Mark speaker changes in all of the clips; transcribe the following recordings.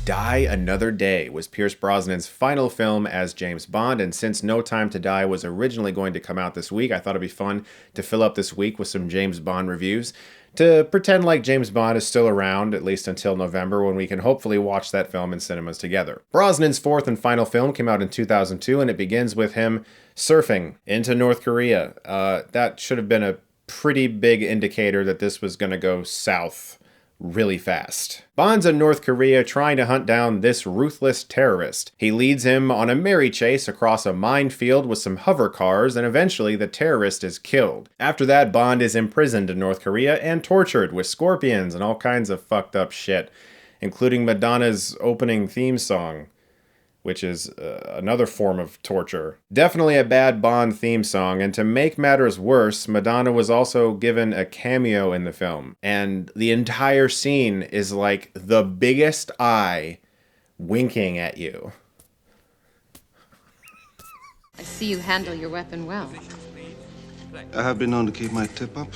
Speaker 1: Die Another Day was Pierce Brosnan's final film as James Bond, and since No Time to Die was originally going to come out this week, I thought it'd be fun to fill up this week with some James Bond reviews, to pretend like James Bond is still around, at least until November, when we can hopefully watch that film in cinemas together. Brosnan's fourth and final film came out in 2002, and it begins with him surfing into North Korea. That should have been a pretty big indicator that this was going to go south really fast. Bond's in North Korea trying to hunt down this ruthless terrorist. He leads him on a merry chase across a minefield with some hover cars, and eventually the terrorist is killed. After that, Bond is imprisoned in North Korea and tortured with scorpions and all kinds of fucked up shit, including Madonna's opening theme song, which is another form of torture. Definitely a bad Bond theme song, and to make matters worse, Madonna was also given a cameo in the film, and the entire scene is like the biggest eye winking at you.
Speaker 2: I see you handle your weapon well.
Speaker 3: I have been known to keep my tip up.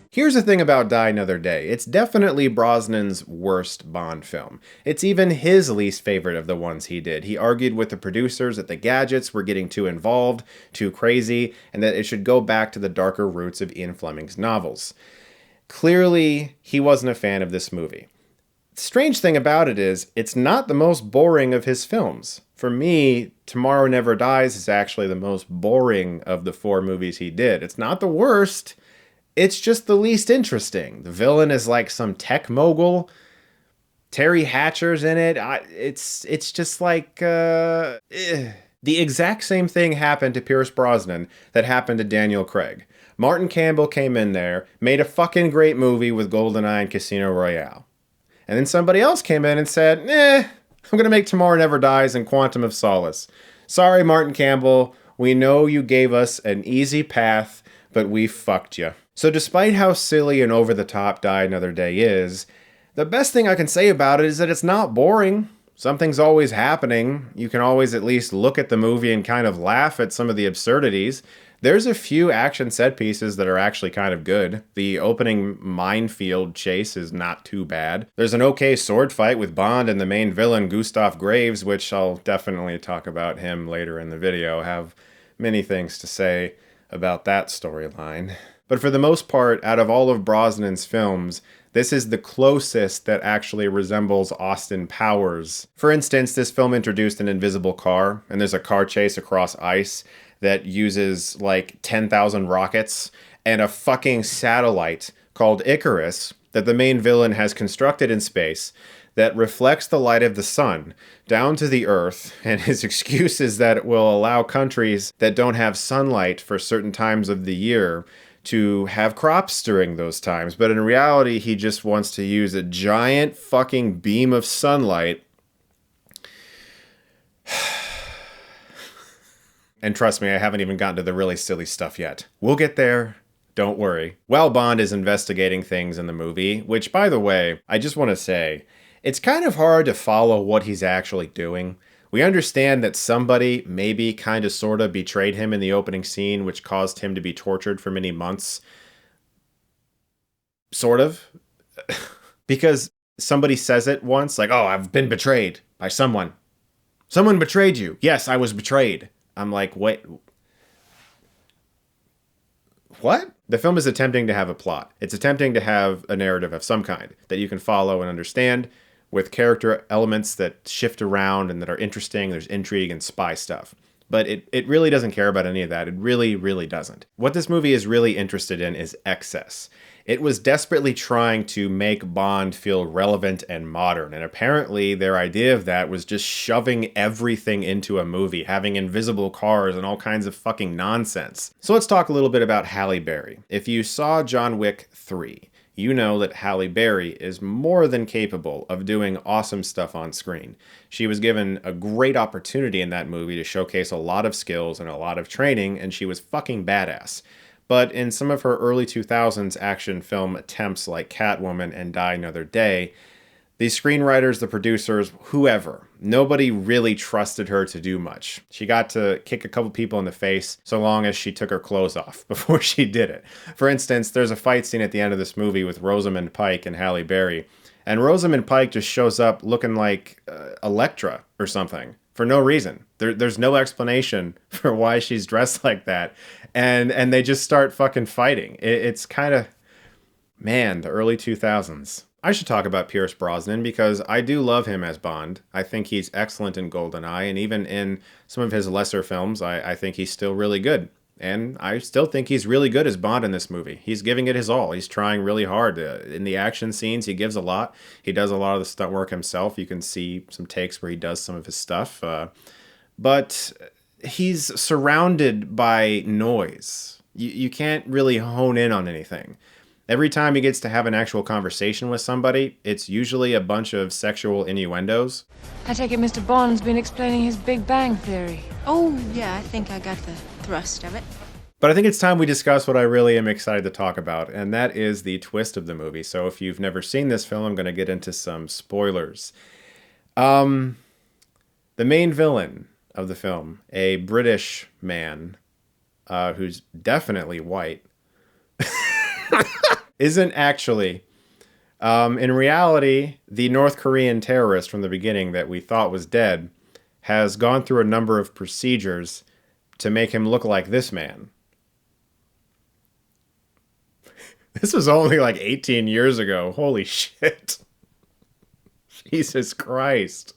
Speaker 1: Here's the thing about Die Another Day. It's definitely Brosnan's worst Bond film. It's even his least favorite of the ones he did. He argued with the producers that the gadgets were getting too involved, too crazy, and that it should go back to the darker roots of Ian Fleming's novels. Clearly, he wasn't a fan of this movie. The strange thing about it is, it's not the most boring of his films. For me, Tomorrow Never Dies is actually the most boring of the four movies he did. It's not the worst. It's just the least interesting. The villain is like some tech mogul. Terry Hatcher's in it. It's just like... The exact same thing happened to Pierce Brosnan that happened to Daniel Craig. Martin Campbell came in there, made a fucking great movie with GoldenEye and Casino Royale. And then somebody else came in and said, I'm gonna make Tomorrow Never Dies and Quantum of Solace. Sorry, Martin Campbell. We know you gave us an easy path, but we fucked you. So despite how silly and over-the-top Die Another Day is, the best thing I can say about it is that it's not boring. Something's always happening. You can always at least look at the movie and kind of laugh at some of the absurdities. There's a few action set pieces that are actually kind of good. The opening minefield chase is not too bad. There's an okay sword fight with Bond and the main villain, Gustav Graves, which I'll definitely talk about him later in the video. I have many things to say about that storyline. But for the most part, out of all of Brosnan's films, this is the closest that actually resembles Austin Powers. For instance, this film introduced an invisible car, and there's a car chase across ice that uses like 10,000 rockets and a fucking satellite called Icarus that the main villain has constructed in space that reflects the light of the sun down to the earth, and his excuse is that it will allow countries that don't have sunlight for certain times of the year to have crops during those times. But in reality, he just wants to use a giant fucking beam of sunlight. And trust me, I haven't even gotten to the really silly stuff yet. We'll get there. Don't worry. While Bond is investigating things in the movie, which, by the way, I just want to say, it's kind of hard to follow what he's actually doing. We understand that somebody maybe kind of sort of betrayed him in the opening scene, which caused him to be tortured for many months. Sort of. Because somebody says it once, like, oh, I've been betrayed by someone. Someone betrayed you. Yes, I was betrayed. I'm like, wait. What? The film is attempting to have a plot. It's attempting to have a narrative of some kind that you can follow and understand, with character elements that shift around and that are interesting. There's intrigue and spy stuff. But it really doesn't care about any of that. It really, really doesn't. What this movie is really interested in is excess. It was desperately trying to make Bond feel relevant and modern, and apparently their idea of that was just shoving everything into a movie, having invisible cars and all kinds of fucking nonsense. So let's talk a little bit about Halle Berry. If you saw John Wick 3, you know that Halle Berry is more than capable of doing awesome stuff on screen. She was given a great opportunity in that movie to showcase a lot of skills and a lot of training, and she was fucking badass. But in some of her early 2000s action film attempts like Catwoman and Die Another Day, the screenwriters, the producers, whoever, nobody really trusted her to do much. She got to kick a couple people in the face so long as she took her clothes off before she did it. For instance, there's a fight scene at the end of this movie with Rosamund Pike and Halle Berry, And Rosamund Pike just shows up looking like Elektra or something for no reason. There's no explanation for why she's dressed like that. And they just start fucking fighting. It's kind of, man, the early 2000s. I should talk about Pierce Brosnan because I do love him as Bond. I think he's excellent in GoldenEye, and even in some of his lesser films, I think he's still really good. And I still think he's really good as Bond in this movie. He's giving it his all. He's trying really hard. In the action scenes, he gives a lot. He does a lot of the stunt work himself. You can see some takes where he does some of his stuff. But he's surrounded by noise. You can't really hone in on anything. Every time he gets to have an actual conversation with somebody, it's usually a bunch of sexual innuendos.
Speaker 4: I take it Mr. Bond's been explaining his Big Bang Theory.
Speaker 2: Oh, yeah, I think I got the thrust of it.
Speaker 1: But I think it's time we discuss what I really am excited to talk about, and that is the twist of the movie. So if you've never seen this film, I'm going to get into some spoilers. The main villain of the film, a British man who's definitely white, isn't actually, in reality, the North Korean terrorist from the beginning that we thought was dead has gone through a number of procedures to make him look like this man. This was only like 18 years ago. Holy shit. Jesus Christ.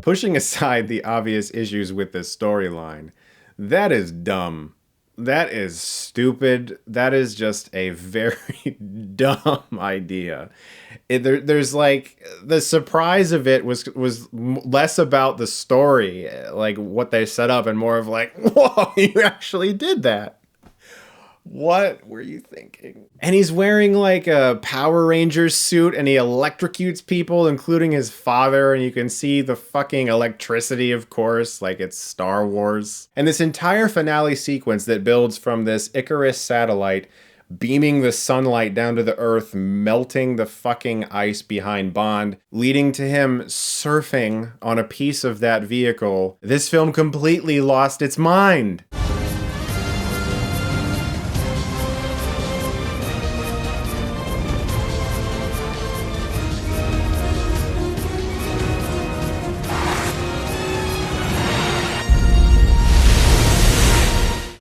Speaker 1: Pushing aside the obvious issues with this storyline, that is dumb. That is stupid. That is just a very dumb idea. There's like, the surprise of it was less about the story, like what they set up, and more of like, whoa, you actually did that. What were you thinking? And he's wearing like a Power Rangers suit and he electrocutes people, including his father. And you can see the fucking electricity, of course, like it's Star Wars. And this entire finale sequence that builds from this Icarus satellite beaming the sunlight down to the Earth, melting the fucking ice behind Bond, leading to him surfing on a piece of that vehicle. This film completely lost its mind.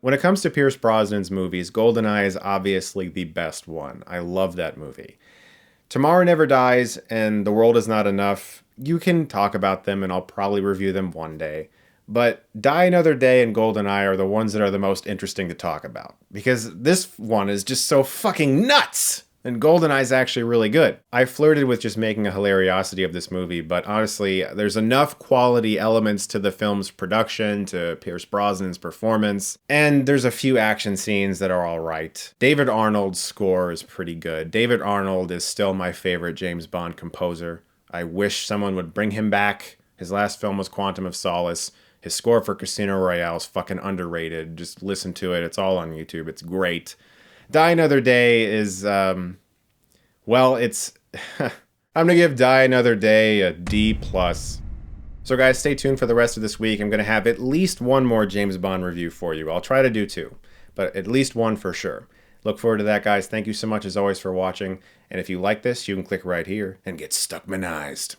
Speaker 1: When it comes to Pierce Brosnan's movies, GoldenEye is obviously the best one. I love that movie. Tomorrow Never Dies and The World Is Not Enough, you can talk about them and I'll probably review them one day. But Die Another Day and GoldenEye are the ones that are the most interesting to talk about. Because this one is just so fucking nuts! And GoldenEye's actually really good. I flirted with just making a hilariosity of this movie, but honestly, there's enough quality elements to the film's production, to Pierce Brosnan's performance, and there's a few action scenes that are alright. David Arnold's score is pretty good. David Arnold is still my favorite James Bond composer. I wish someone would bring him back. His last film was Quantum of Solace. His score for Casino Royale is fucking underrated. Just listen to it. It's all on YouTube. It's great. Die Another Day is, well, it's, I'm gonna give Die Another Day a D+. So guys, stay tuned for the rest of this week. I'm gonna have at least one more James Bond review for you. I'll try to do two, but at least one for sure. Look forward to that, guys. Thank you so much as always for watching. And if you like this, you can click right here and get Stuckmanized.